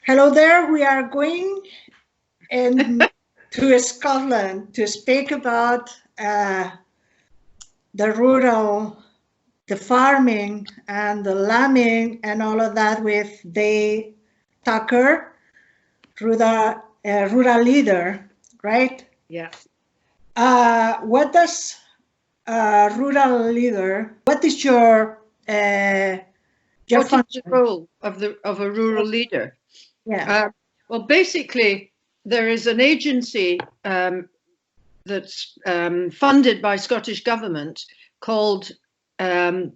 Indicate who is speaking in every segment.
Speaker 1: Hello there. We are going to Scotland to speak about the rural, the farming and the lambing and all of that with Daye Tucker, rural leader, right?
Speaker 2: Yeah.
Speaker 1: What does rural leader? What is your
Speaker 2: what
Speaker 1: function?
Speaker 2: is the role of a rural leader?
Speaker 1: Yeah.
Speaker 2: Well, basically, there is an agency that's funded by Scottish government called, oh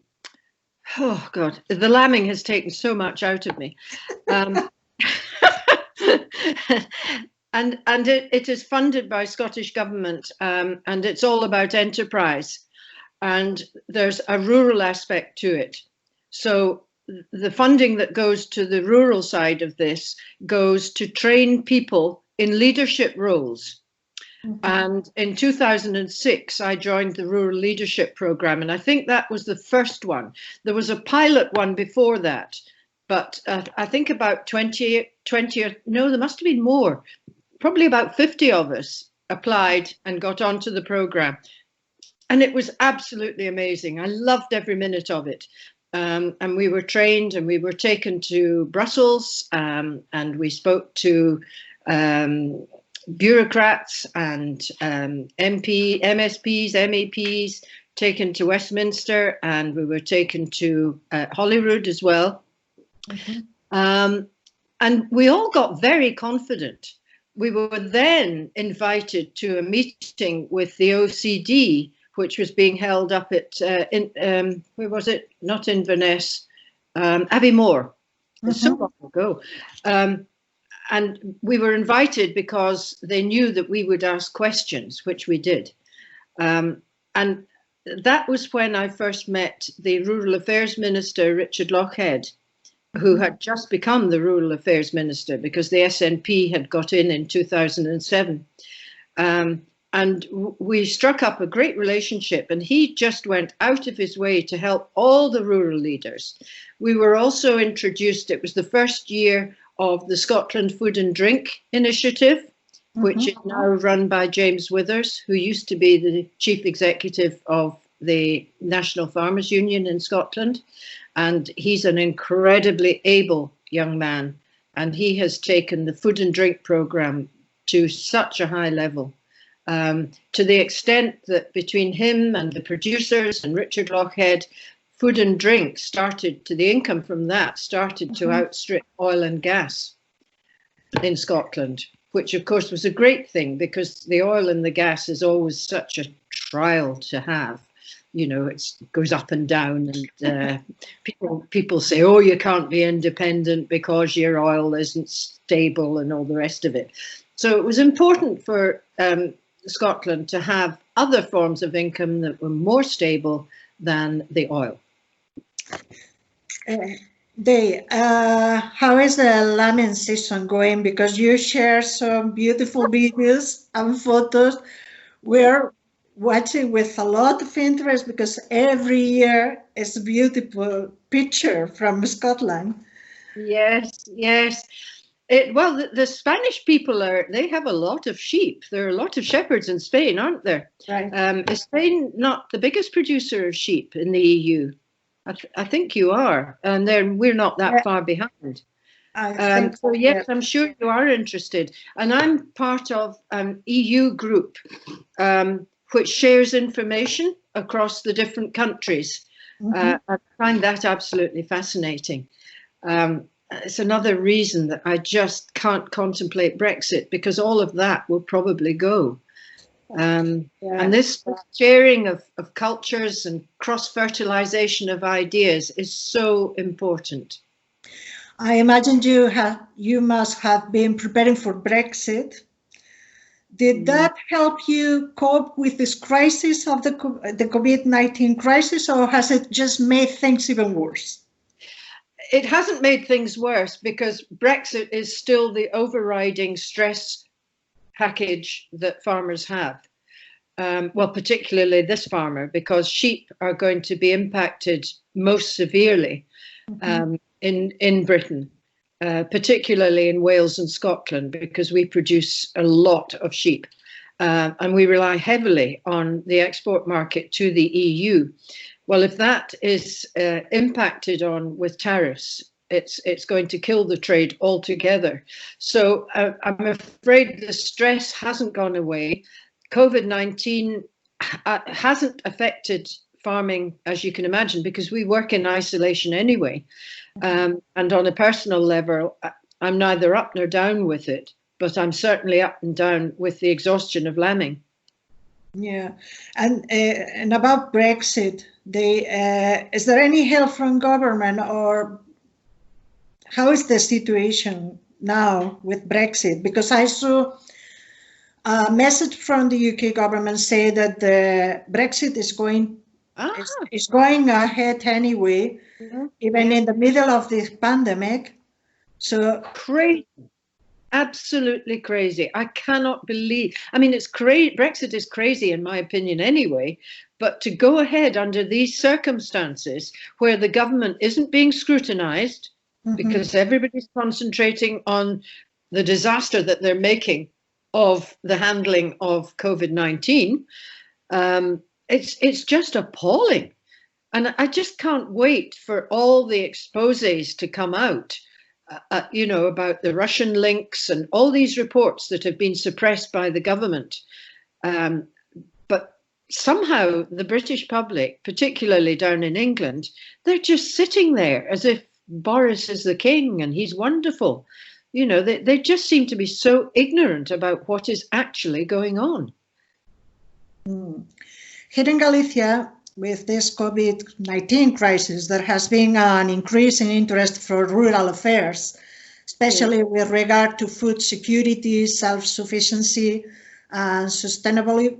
Speaker 2: God, the lambing has taken so much out of me. And it is funded by Scottish government, and it's all about enterprise. And there's a rural aspect to it. So the funding that goes to the rural side of this goes to train people in leadership roles. Mm-hmm. And in 2006, I joined the Rural Leadership Programme, and I think that was the first one. There was a pilot one before that, but I think about 20 or no, there must have been more. Probably about 50 of us applied and got onto the programme. And it was absolutely amazing. I loved every minute of it. And we were trained and we were taken to Brussels, and we spoke to bureaucrats and MSPs, MAPs, taken to Westminster, and we were taken to Holyrood as well. Mm-hmm. And we all got very confident. We were then invited to a meeting with the OCD, which was being held up at, where was it? Not Inverness, Abbeymoor. Mm-hmm. So long ago. And we were invited because they knew that we would ask questions, which we did. And that was when I first met the Rural Affairs Minister, Richard Lochhead, who had just become the Rural Affairs Minister because the SNP had got in 2007. And we struck up a great relationship, and he just went out of his way to help all the rural leaders. We were also introduced, it was the first year of the Scotland Food and Drink Initiative, mm-hmm. which is now run by James Withers, who used to be the chief executive of the National Farmers Union in Scotland. And he's an incredibly able young man, and he has taken the food and drink programme to such a high level. To the extent that between him and the producers and Richard Lochhead, food and drink started to, the income from that started to outstrip oil and gas in Scotland, which of course was a great thing because the oil and the gas is always such a trial to have. You know, it goes up and down, and people say, oh, you can't be independent because your oil isn't stable and all the rest of it. So it was important for Scotland to have other forms of income that were more stable than the oil.
Speaker 1: Daye, how is the lambing season going? Because you share some beautiful videos and photos. We're watching with a lot of interest because every year is a beautiful picture from Scotland.
Speaker 2: Yes, yes. Well, the Spanish people they have a lot of sheep. There are a lot of shepherds in Spain, aren't there?
Speaker 1: Right.
Speaker 2: Is Spain not the biggest producer of sheep in the EU? I think you are, and then we're not that far behind. So yes, I'm sure you are interested. And I'm part of an EU group which shares information across the different countries. I find that absolutely fascinating. It's another reason that I just can't contemplate Brexit, because all of that will probably go. And this sharing of cultures and cross-fertilization of ideas is so important.
Speaker 1: I imagine you must have been preparing for Brexit. Did that help you cope with this crisis of the COVID-19 crisis, or has it just made things even worse?
Speaker 2: It hasn't made things worse because Brexit is still the overriding stress package that farmers have. Well, particularly this farmer, because sheep are going to be impacted most severely in Britain. particularly in Wales and Scotland, because we produce a lot of sheep. And we rely heavily on the export market to the EU. Well, if that is impacted on with tariffs, it's going to kill the trade altogether. So I'm afraid the stress hasn't gone away. COVID-19 hasn't affected farming, as you can imagine, because we work in isolation anyway. And on a personal level, I'm neither up nor down with it, but I'm certainly up and down with the exhaustion of lambing.
Speaker 1: Yeah, and about Brexit, is there any help from government, or how is the situation now with Brexit? Because I saw a message from the UK government say that the Brexit is going ahead anyway, even in the middle of this pandemic. So
Speaker 2: crazy. Absolutely crazy. I cannot believe. I mean, it's crazy. Brexit is crazy, in my opinion, anyway. But to go ahead under these circumstances where the government isn't being scrutinized because everybody's concentrating on the disaster that they're making of the handling of COVID-19, it's just appalling. And I just can't wait for all the exposés to come out. You know, about the Russian links and all these reports that have been suppressed by the government. But somehow the British public, particularly down in England, they're just sitting there as if Boris is the king and he's wonderful. You know, they just seem to be so ignorant about what is actually going on.
Speaker 1: Here in Galicia, with this COVID-19 crisis, there has been an increase in interest for rural affairs, especially with regard to food security, self-sufficiency, and sustainability,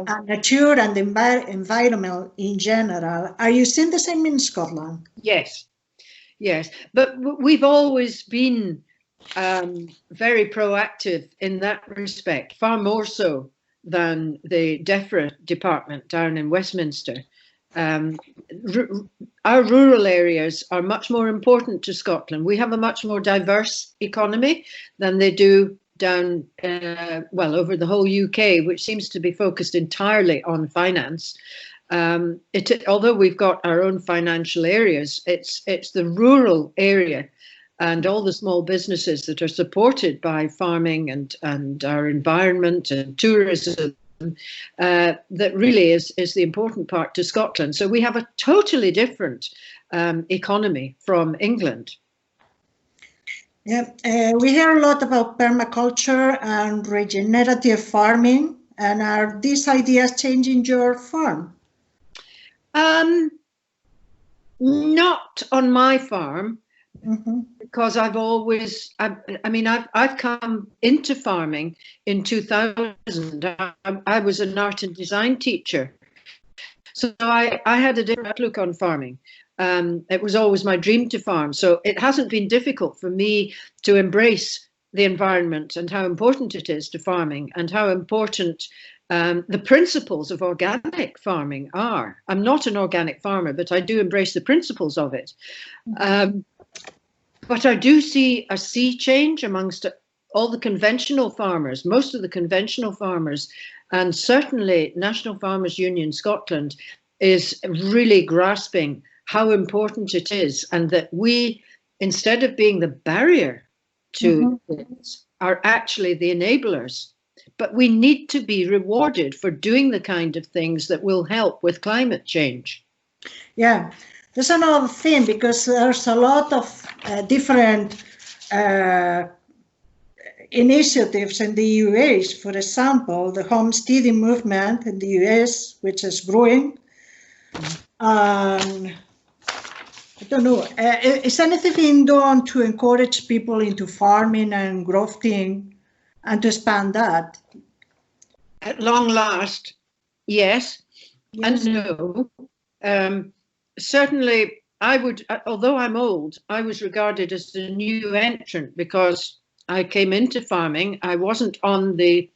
Speaker 1: and nature and environment in general. Are you seeing the same in Scotland?
Speaker 2: Yes, yes. But we've always been very proactive in that respect, far more so than the DEFRA department down in Westminster. Our rural areas are much more important to Scotland. We have a much more diverse economy than they do down, well, over the whole UK, which seems to be focused entirely on finance. Although we've got our own financial areas, it's the rural area and all the small businesses that are supported by farming and our environment and tourism that really is the important part to Scotland. So we have a totally different economy from England.
Speaker 1: Yeah, we hear a lot about permaculture and regenerative farming. And are these ideas changing your farm?
Speaker 2: Not on my farm. Because I've always, I've come into farming in 2000. I was an art and design teacher. So I had a different outlook on farming. It was always my dream to farm. So it hasn't been difficult for me to embrace the environment and how important it is to farming and how important the principles of organic farming are. I'm not an organic farmer, but I do embrace the principles of it. But I do see a sea change amongst all the conventional farmers, most of the conventional farmers, and certainly National Farmers Union Scotland is really grasping how important it is, and that we, instead of being the barrier to this, are actually the enablers. But we need to be rewarded for doing the kind of things that will help with climate change.
Speaker 1: Yeah. There's another thing, because there's a lot of different initiatives in the US. For example, the homesteading movement in the US, which is growing. I don't know, is anything being done to encourage people into farming and grafting and to expand that?
Speaker 2: At long last, yes. And no. Certainly, I would, although I'm old, I was regarded as a new entrant because I came into farming. I wasn't on the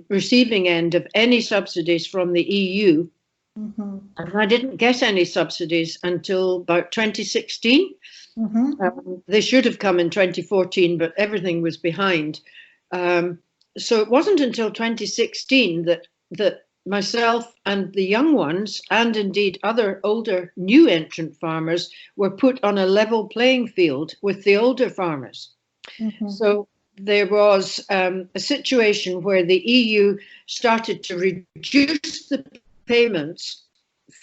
Speaker 2: receiving end of any subsidies from the EU.
Speaker 1: Mm-hmm.
Speaker 2: And I didn't get any subsidies until about 2016.
Speaker 1: Mm-hmm.
Speaker 2: They should have come in 2014, but everything was behind. So it wasn't until 2016 that myself and the young ones, and indeed other older new entrant farmers, were put on a level playing field with the older farmers.
Speaker 1: Mm-hmm.
Speaker 2: So there was a situation where the EU started to reduce the payments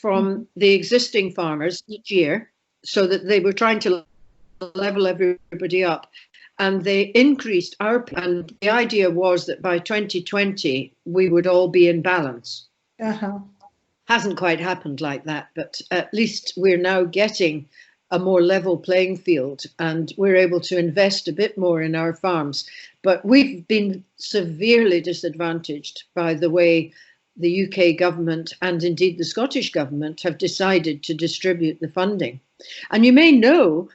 Speaker 2: from the existing farmers each year, so that they were trying to level everybody up. And they increased and the idea was that by 2020, we would all be in balance.
Speaker 1: Uh-huh.
Speaker 2: Hasn't quite happened like that, but at least we're now getting a more level playing field, and we're able to invest a bit more in our farms. But we've been severely disadvantaged by the way the UK government and indeed the Scottish government have decided to distribute the funding. And you may know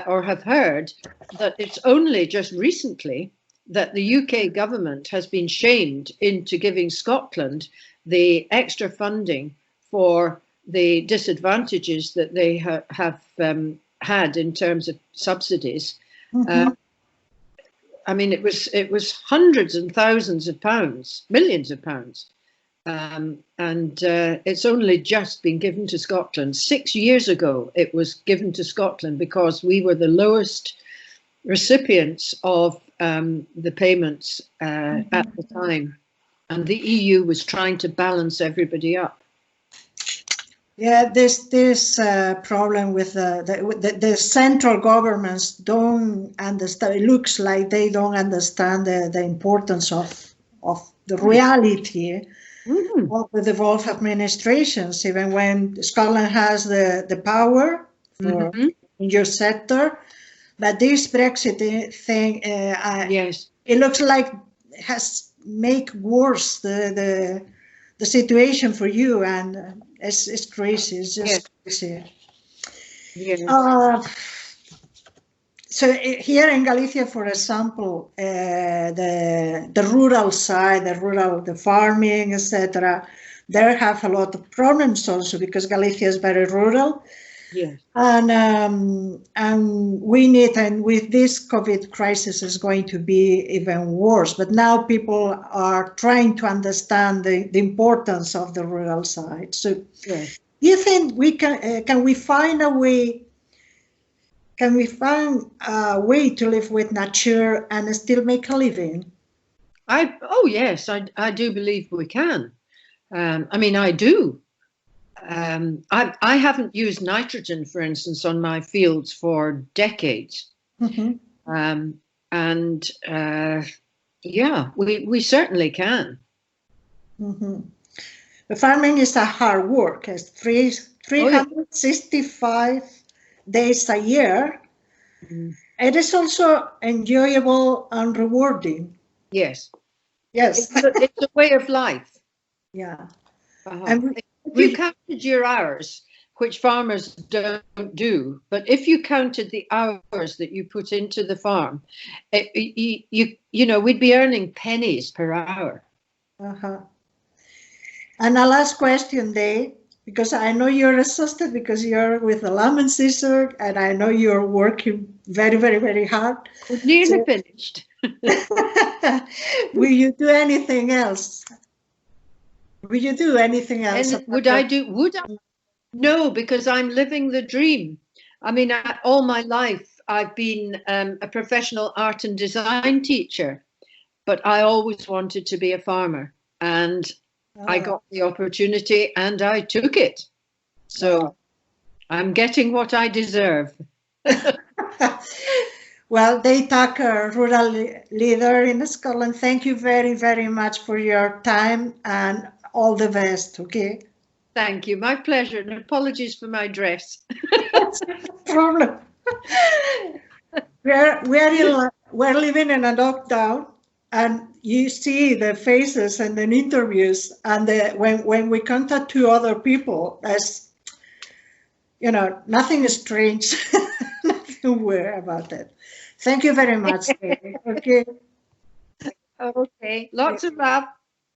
Speaker 2: or have heard that it's only just recently that the UK government has been shamed into giving Scotland the extra funding for the disadvantages that they have had in terms of subsidies.
Speaker 1: Mm-hmm.
Speaker 2: I mean, it was hundreds and thousands of pounds, millions of pounds. And it's only just been given to Scotland. 6 years ago, it was given to Scotland because we were the lowest recipients of the payments at the time. And the EU was trying to balance everybody up.
Speaker 1: Yeah, this problem with the central governments don't understand. It looks like they don't understand the importance of the reality of the devolved administrations. Even when Scotland has the power for in your sector, but this Brexit thing,
Speaker 2: Yes,
Speaker 1: it looks like has make worse the situation for you, and it's crazy. It's just crazy.
Speaker 2: yes.
Speaker 1: So here in Galicia, for example, the rural side, the farming, etc., they have a lot of problems also because Galicia is very rural.
Speaker 2: Yes.
Speaker 1: And we need, and with this COVID crisis is going to be even worse. But now people are trying to understand the importance of the rural side. So,
Speaker 2: Yes.
Speaker 1: do you think we can we find a way? Can we find a way to live with nature and still make a living?
Speaker 2: Oh yes, I do believe we can. I mean, I do. I haven't used nitrogen, for instance, on my fields for decades.
Speaker 1: Mm-hmm.
Speaker 2: Yeah, we certainly can.
Speaker 1: Mm-hmm. The farming is a hard work. It's 365 days a year.
Speaker 2: Mm.
Speaker 1: It is also enjoyable and rewarding.
Speaker 2: Yes.
Speaker 1: Yes.
Speaker 2: It's a way of life.
Speaker 1: Yeah.
Speaker 2: And if you counted your hours, which farmers don't do, but if you counted the hours that you put into the farm, you know, we'd be earning pennies per hour.
Speaker 1: And a last question, Daye, because I know you're exhausted because you're with the lemon scissor, and I know you're working very, very, very hard.
Speaker 2: We're nearly finished.
Speaker 1: Will you do anything else? Will you do anything else?
Speaker 2: And would I? No, because I'm living the dream. I mean, all my life I've been a professional art and design teacher, but I always wanted to be a farmer, and I got the opportunity and I took it. So I'm getting what I deserve.
Speaker 1: Well, Daye Tucker, rural leader in Scotland, thank you very, very much for your time and all the best, okay?
Speaker 2: Thank you. My pleasure. And apologies for my dress.
Speaker 1: That's no problem. We're living in a lockdown, and you see the faces and the interviews, and when we contact to other people, as you know, nothing is strange, nothing weird about it. Thank you very much. Okay.
Speaker 2: Okay. Lots of love.